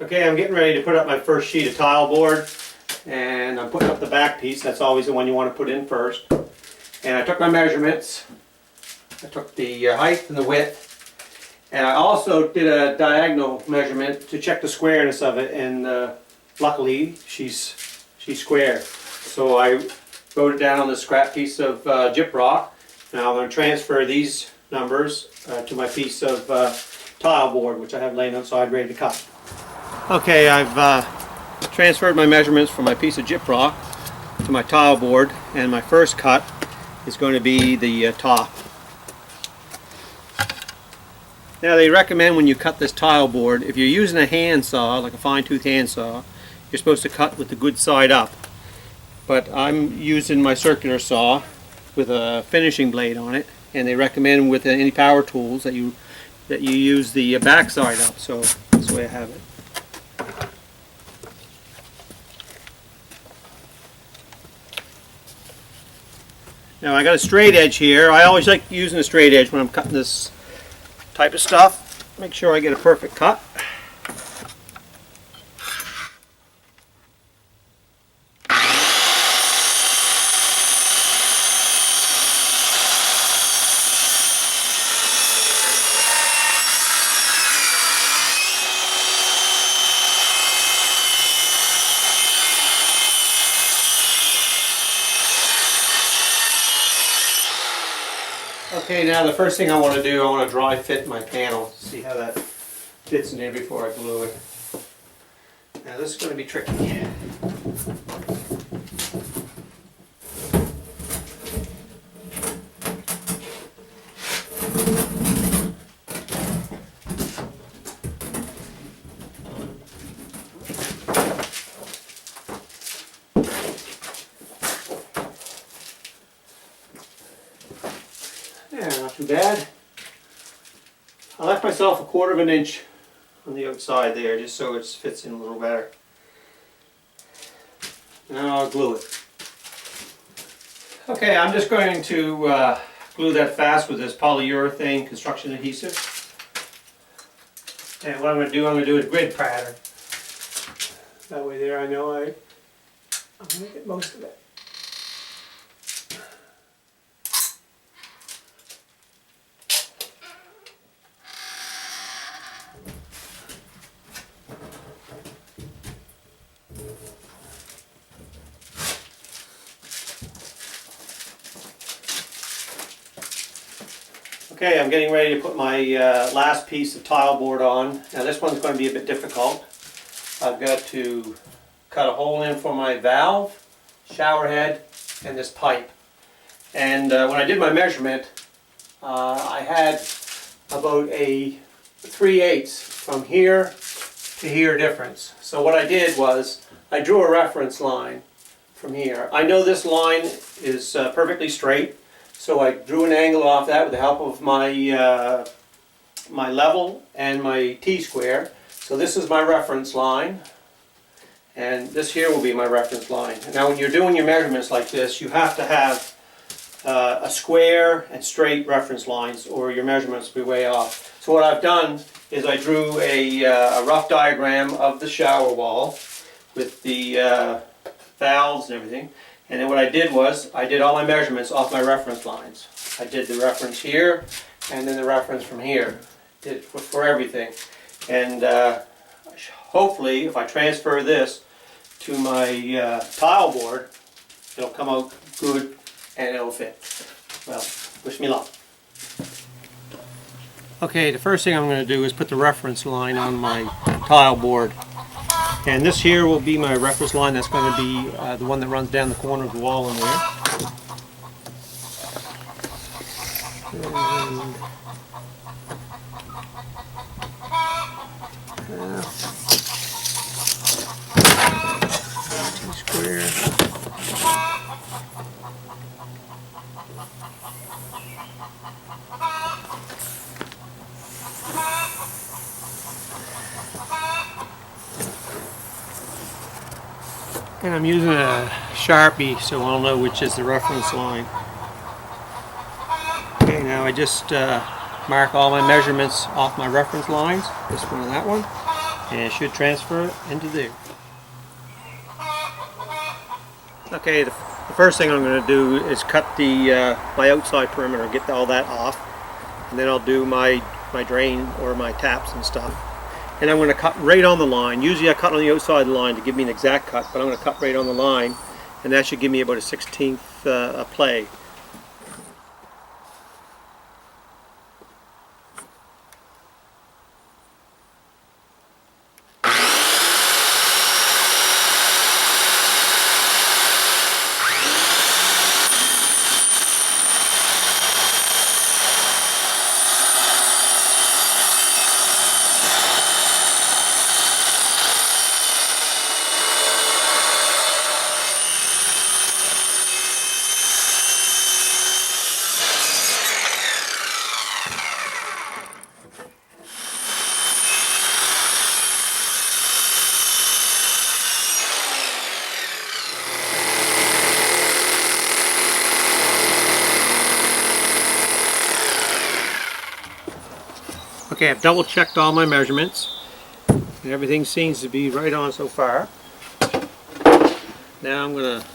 Okay, I'm getting ready to put up my first sheet of tile board, and I'm putting up the back piece. That's always the one you want to put in first. And I took my measurements. I took the height and the width, and I also did a diagonal measurement to check the squareness of it. And luckily, she's square. So I wrote it down on this scrap piece of gyprock. Now I'm going to transfer these numbers to my piece of tile board, which I have laying outside ready to cut. Okay, I've transferred my measurements from my piece of gyprock to my tile board, and my first cut is going to be the top. Now they recommend when you cut this tile board, if you're using a handsaw, like a fine-tooth handsaw, you're supposed to cut with the good side up. But I'm using my circular saw with a finishing blade on it, and they recommend with any power tools that you use the back side up. So that's the way I have it. Now I got a straight edge here. I always like using a straight edge when I'm cutting this type of stuff. Make sure I get a perfect cut. Okay, now the first thing I want to do, I want to dry fit my panel. See how that fits in there before I glue it. Now this is going to be tricky. Yeah, not too bad. I left myself 1/4 of an inch on the outside there, just so it fits in a little better. Now I'll glue it. Okay, I'm just going to glue that fast with this polyurethane construction adhesive. And what I'm going to do is grid pattern. That way there I know I'm going to get most of it. Okay, I'm getting ready to put my last piece of tile board on. Now this one's going to be a bit difficult. I've got to cut a hole in for my valve, shower head, and this pipe. And when I did my measurement, I had about a 3/8 from here to here difference. So what I did was I drew a reference line from here. I know this line is perfectly straight. So I drew an angle off that with the help of my my level and my T-square. So this is my reference line, and this here will be my reference line. Now when you're doing your measurements like this, you have to have a square and straight reference lines, or your measurements will be way off. So what I've done is I drew a rough diagram of the shower wall with the valves and everything. And then what I did was, I did all my measurements off my reference lines. I did the reference here, and then the reference from here. Did it for everything. And hopefully, if I transfer this to my tile board, it'll come out good and it'll fit. Well, wish me luck. Okay, the first thing I'm going to do is put the reference line on my tile board. And this here will be my reference line. That's going to be the one that runs down the corner of the wall in there. And, T-square. And I'm using a Sharpie so I'll know which is the reference line. Okay, now I just mark all my measurements off my reference lines, this one and that one. and it should transfer it into there. Okay, the first thing I'm going to do is cut the my outside perimeter, get all that off, and then I'll do my drain or my taps and stuff. And I'm going to cut right on the line. Usually I cut on the outside of the line to give me an exact cut, but I'm going to cut right on the line, and that should give me about a 1/16 a play. Okay, I've double checked all my measurements, and everything seems to be right on so far. Now I'm going to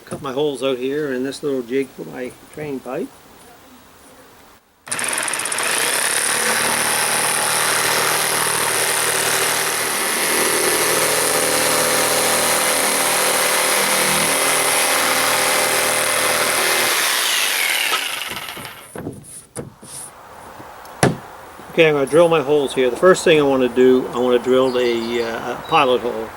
cut my holes out here in this little jig for my drain pipe. Okay, I'm going to drill my holes here. The first thing I want to do, I want to drill a pilot hole.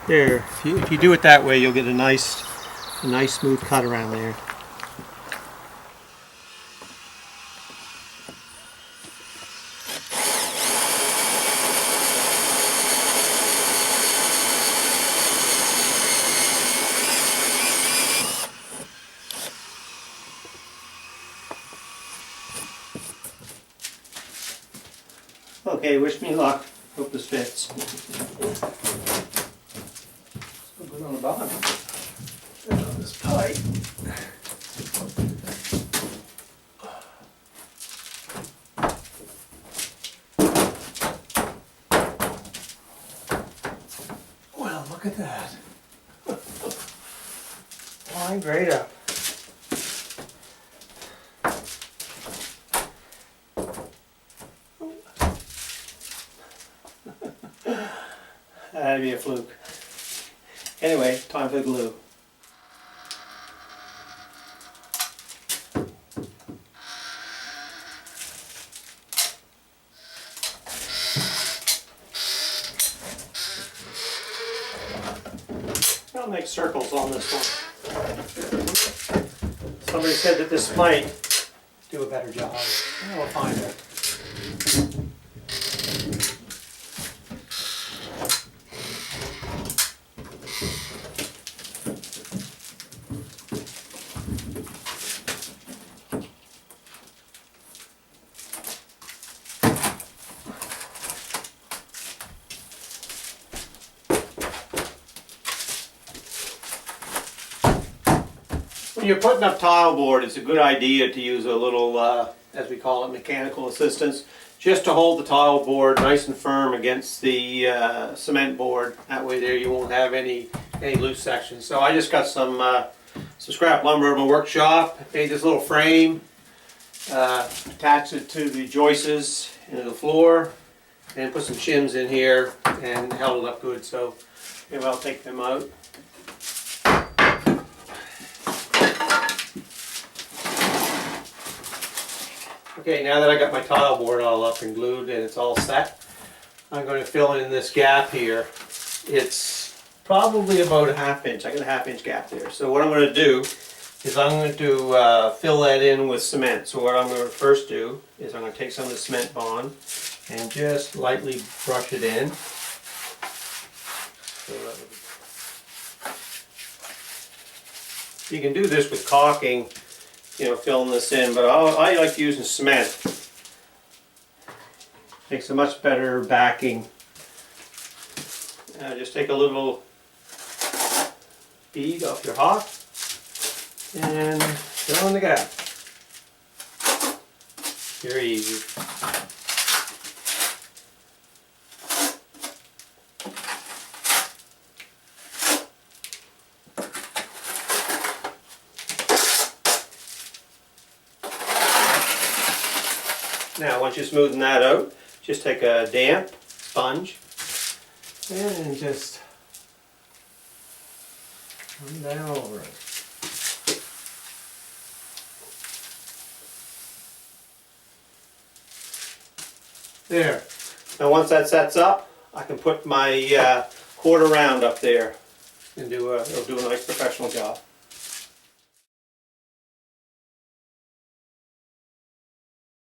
There, if you do it that way, you'll get a nice smooth cut around there. Okay, wish me luck. Hope this fits. Put on the bottom. Put on this pipe. Well, look at that. Lined right up. That'd be a fluke. Anyway, time for the glue. I'll make circles on this one. Somebody said that this might do a better job. We'll find it. When you're putting up tile board, it's a good idea to use a little, as we call it, mechanical assistance, just to hold the tile board nice and firm against the cement board. That way there you won't have any loose sections. So I just got some scrap lumber in my workshop, made this little frame, attached it to the joists into the floor, and put some shims in here and held it up good. So maybe I'll take them out. Okay, now that I got my tile board all up and glued and it's all set, I'm going to fill in this gap here. It's probably about a 1/2 inch. I got a 1/2 inch gap there. So what I'm going to do is I'm going to fill that in with cement. So what I'm going to first do is I'm going to take some of the cement bond and just lightly brush it in. So you can do this with caulking, you know, filling this in, but I like using cement. Makes a much better backing. Just take a little bead off your hawk and fill in the gap. Very easy. Now once you smoothen that out, just take a damp sponge and just run down over it. There. Now once that sets up, I can put my quarter round up there and it'll do a nice professional job.